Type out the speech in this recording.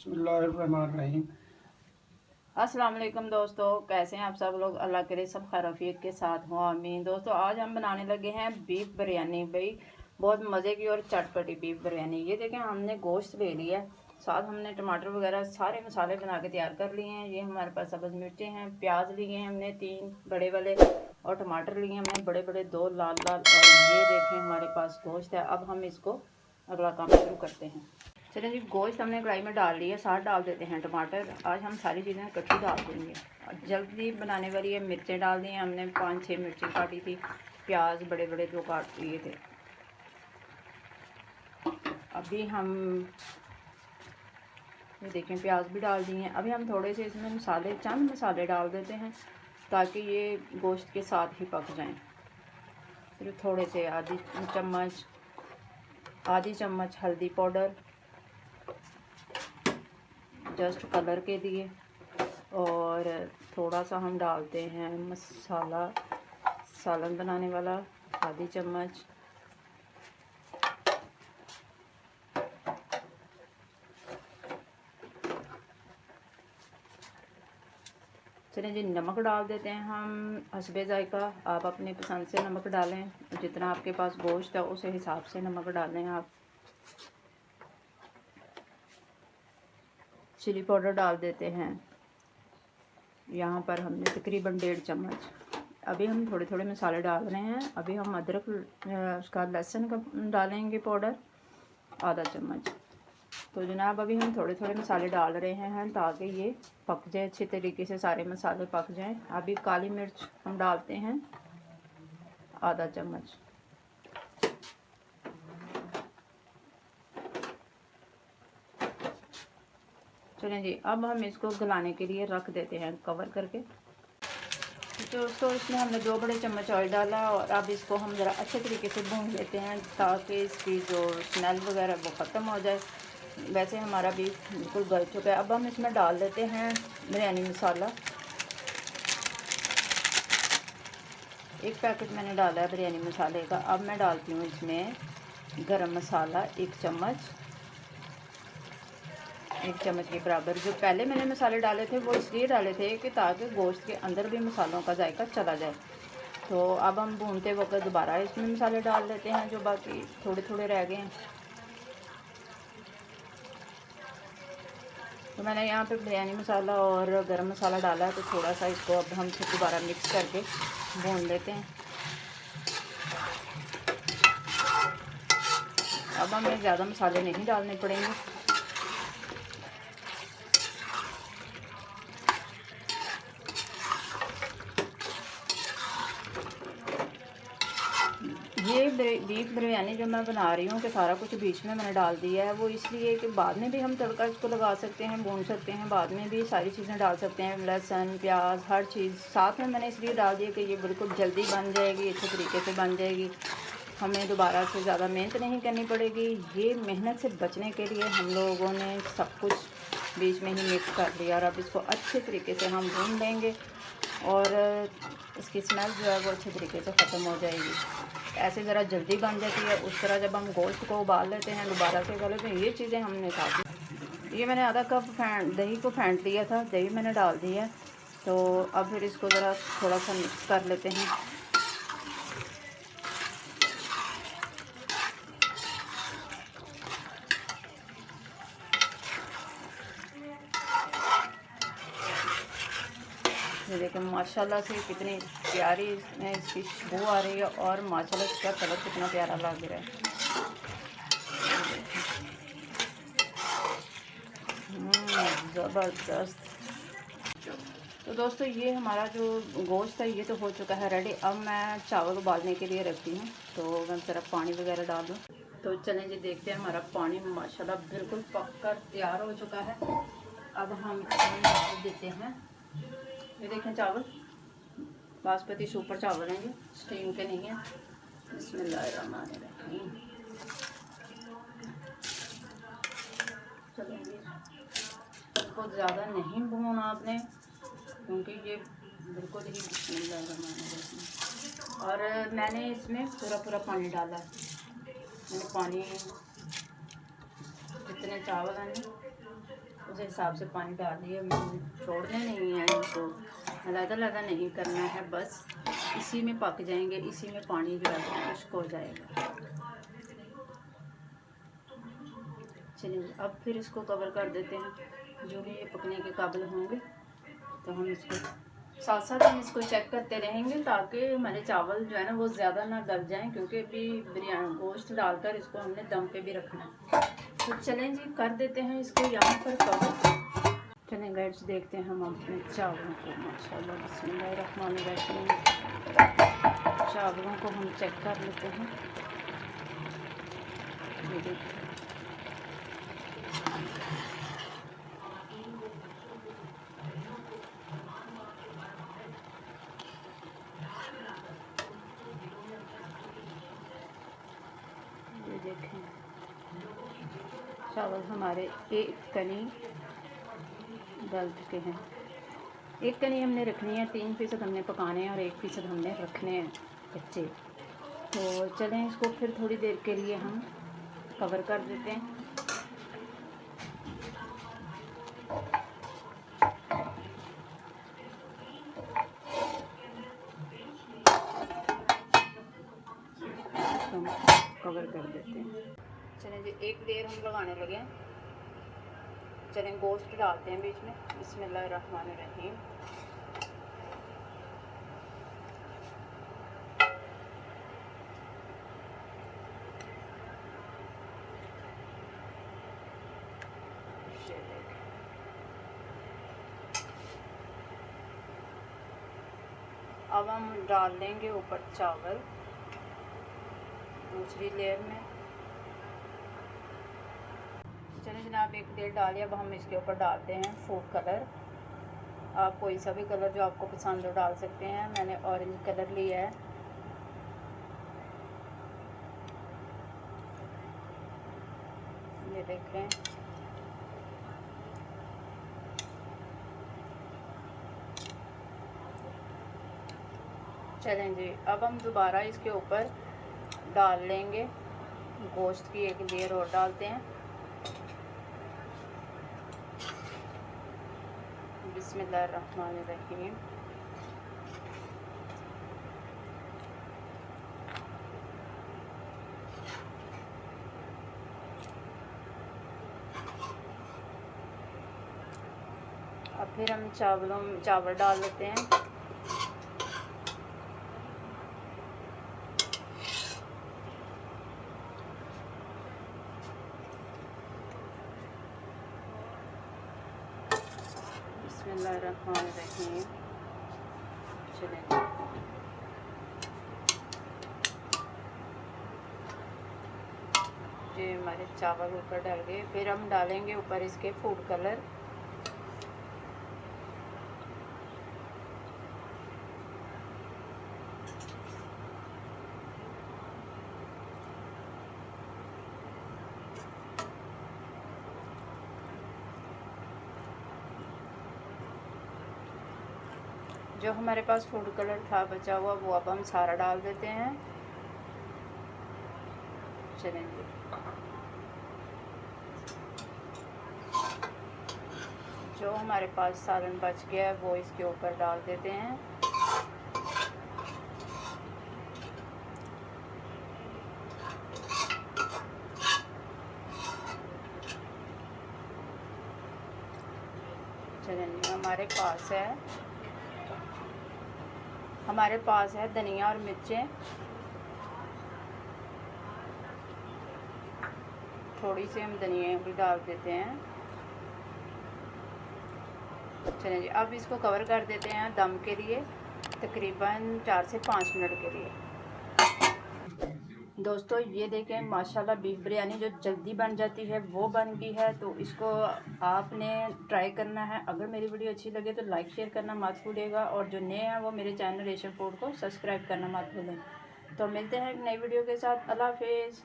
बिस्मिल्लाहिर्रहमानिर्रहीम। अस्सलाम वालेकुम दोस्तों, कैसे हैं आप सब लोग। अल्लाह करे सब खैरियत के साथ हो, आमीन। दोस्तों आज हम बनाने लगे हैं बीफ बिरयानी। भाई बहुत मज़े की और चटपटी बीफ बिरयानी। ये देखें, हमने गोश्त ले लिया, साथ हमने टमाटर वगैरह सारे मसाले बना के तैयार कर लिए हैं। ये हमारे पास सब्ज़ मिर्चें हैं, प्याज लिए हैं हमने 3 बड़े वाले, और टमाटर लिए हमने बड़े बड़े 2 लाल लाल। और ये देखें हमारे पास गोश्त है। अब हम इसको अगला काम शुरू करते हैं। चलिए जी, गोश्त हमने कढ़ाई में डाल लिया, साथ डाल देते हैं टमाटर। आज हम सारी चीज़ें इकट्ठी डाल देंगे। जल्दी बनाने वाली है, मिर्चें डाल दी हैं हमने, 5-6 मिर्चें काटी थी, प्याज बड़े बड़े 2 काट लिए थे। अभी हम ये देखें प्याज भी डाल दिए हैं। अभी हम थोड़े से इसमें मसाले, चंद मसाले डाल देते हैं ताकि ये गोश्त के साथ ही पक जाएं। सिर्फ थोड़े से आधी चम्मच हल्दी पाउडर, जस्ट कलर के लिए। और थोड़ा सा हम डालते हैं मसाला सालन बनाने वाला, आधी चम्मच। चलिए जी, नमक डाल देते हैं हम हस्बे जायका। आप अपनी पसंद से नमक डालें, जितना आपके पास गोश्त है उस हिसाब से नमक डालें आप। चिली पाउडर डाल देते हैं, यहाँ पर हमने तकरीबन 1.5 चम्मच। अभी हम थोड़े थोड़े मसाले डाल रहे हैं। अभी हम अदरक उसका लहसुन का डालेंगे पाउडर, आधा चम्मच। तो जनाब अभी हम थोड़े थोड़े मसाले डाल रहे हैं ताकि ये पक जाए अच्छे तरीके से, सारे मसाले पक जाएं। अभी काली मिर्च हम डालते हैं, आधा चम्मच। चलें जी, अब हम इसको गलाने के लिए रख देते हैं कवर करके। तो इसमें हमने 2 बड़े चम्मच ऑयल डाला, और अब इसको हम ज़रा अच्छे तरीके से भून लेते हैं ताकि इसकी जो स्मेल वगैरह वो ख़त्म हो जाए। वैसे हमारा बीफ बिल्कुल गल चुका है। अब हम इसमें डाल देते हैं बिरयानी मसाला। 1 पैकेट मैंने डाला है बिरयानी मसाले का। अब मैं डालती हूँ इसमें गरम मसाला 1 चम्मच, 1 चम्मच के बराबर। जो पहले मैंने मसाले डाले थे वो इसलिए डाले थे कि ताकि गोश्त के अंदर भी मसालों का जायका चला जाए। तो अब हम भूनते वक्त दोबारा इसमें मसाले डाल देते हैं जो बाकी थोड़े थोड़े रह गए हैं। तो मैंने यहाँ पे बिरयानी मसाला और गरम मसाला डाला है, तो थोड़ा सा इसको अब हम फिर दोबारा मिक्स करके भून लेते हैं। अब हमें ज़्यादा मसाले नहीं डालने पड़ेंगे। ये बीफ बिरयानी जो मैं बना रही हूँ कि सारा कुछ बीच में मैंने डाल दिया है, वो इसलिए कि बाद में भी हम तड़का इसको लगा सकते हैं, भून सकते हैं, बाद में भी सारी चीज़ें डाल सकते हैं, लहसुन प्याज हर चीज़ साथ में मैंने इसलिए डाल दिया कि ये बिल्कुल जल्दी बन जाएगी, अच्छे तरीके से बन जाएगी। हमें दोबारा से ज़्यादा मेहनत नहीं करनी पड़ेगी। ये मेहनत से बचने के लिए हम लोगों ने सब कुछ बीच में ही मिक्स कर दिया, और अब इसको अच्छे तरीके से हम भून लेंगे और इसकी स्मेल जो है वो अच्छे तरीके से ख़त्म हो जाएगी। ऐसे ज़रा जल्दी बन जाती है। उस तरह जब हम गोश्त को उबाल लेते हैं दोबारा से गले, तो ये चीज़ें हमने काफ़ी। ये मैंने आधा कप दही को फेंट लिया था, दही मैंने डाल दी है। तो अब फिर इसको ज़रा थोड़ा सा मिक्स कर लेते हैं। ये देखें माशाल्लाह से कितनी प्यारी इसकी खुशबू आ रही है, और माशाल्लाह इसका कलर कितना प्यारा लग रहा है। ज़बरदस्त। तो दोस्तों ये हमारा जो गोश्त है ये तो हो चुका है रेडी। अब मैं चावल उबालने के लिए रखती हूँ, तो मैं ज़रा पानी वगैरह डाल दूँ। तो चलें जी, देखते हैं हमारा पानी माशाल्लाह बिल्कुल पक कर तैयार हो चुका है। अब हम इसमें डाल देते हैं, ये देखें चावल बासमती सुपर चावल हैं, ये स्टीम के नहीं है। बिस्मिल्लाहिर्रहमानिर्रहीम। चलेंगे, इसको ज़्यादा नहीं भूनना आपने, क्योंकि ये बिल्कुल ही बिस्मिल्लाहिर्रहमानिर्रहीम। और मैंने इसमें पूरा पानी डाला है। मैंने पानी जितने चावल हैं उस उस हिसाब से पानी डाल दिया। छोड़ने नहीं है इनको, अलग नहीं करना है, बस इसी में पक जाएंगे, इसी में पानी जो है खुश्क हो जाएगा। चलिए अब फिर इसको कवर कर देते हैं। जो भी ये पकने के काबिल होंगे तो हम इसको साथ साथ हम इसको चेक करते रहेंगे, ताकि हमारे चावल जो है ना वो ज़्यादा ना गल जाएं, क्योंकि अभी बिरयानी गोश्त डालकर इसको हमने दम पे भी रखना है। तो चलें जी, कर देते हैं इसको यहाँ पर कवर। चलें गाइस, देखते हैं हम अपने चावलों को। माशाल्लाह बिस्मिल्लाहिर्रहमानिर्रहीम। चावलों को हम चेक कर लेते हैं। ये देखिए, ये देखें चावल हमारे एक कनी गल चुके हैं। एक कनी हमने रखनी है, 3% हमने पकाने हैं और 1% हमने रखने हैं कच्चे। तो चलें इसको फिर थोड़ी देर के लिए हम कवर कर देते हैं। हम कवर कर देते हैं। चलें जी, एक देर हम लगाने लगे। चलें गोश्त डालते हैं बीच में। बिस्मिल्लाहिर्रहमानिर्रहीम। अब हम डाल देंगे ऊपर चावल दूसरी लेयर में। चलिए जनाब, एक देर डालिए। अब हम इसके ऊपर डालते हैं फूड कलर। आप कोई सा भी कलर जो आपको पसंद हो डाल सकते हैं। मैंने ऑरेंज कलर लिया है। ये देखें, चलें जी, अब हम दोबारा इसके ऊपर डाल लेंगे गोश्त की एक लेयर और डालते हैं। बिस्मिल्लाहिर्रहमानिर्रहीम। अब फिर हम चावल डाल लेते हैं। बिस्मिल्लाहिर्रहमानिर्रहीम। चलें, ये हमारे चावल ऊपर डाल गए। फिर हम डालेंगे ऊपर इसके फूड कलर। जो हमारे पास फूड कलर था बचा हुआ, वो अब हम सारा डाल देते हैं। चलेंगे, जो हमारे पास सालन बच गया है वो इसके ऊपर डाल देते हैं। चलेंगे, हमारे पास है धनिया और मिर्चें। थोड़ी सी हम धनिया भी डाल देते हैं। चलें जी, अब इसको कवर कर देते हैं दम के लिए, तकरीबन 4 से 5 मिनट के लिए। दोस्तों ये देखें, माशाल्लाह बीफ बिरयानी जो जल्दी बन जाती है वो बन गई है। तो इसको आपने ट्राई करना है। अगर मेरी वीडियो अच्छी लगे तो लाइक शेयर करना मत भूलिएगा, और जो नए हैं वो मेरे चैनल एशियन फूड को सब्सक्राइब करना मत भूलें। तो मिलते हैं एक नई वीडियो के साथ। अल्लाह हाफिज़।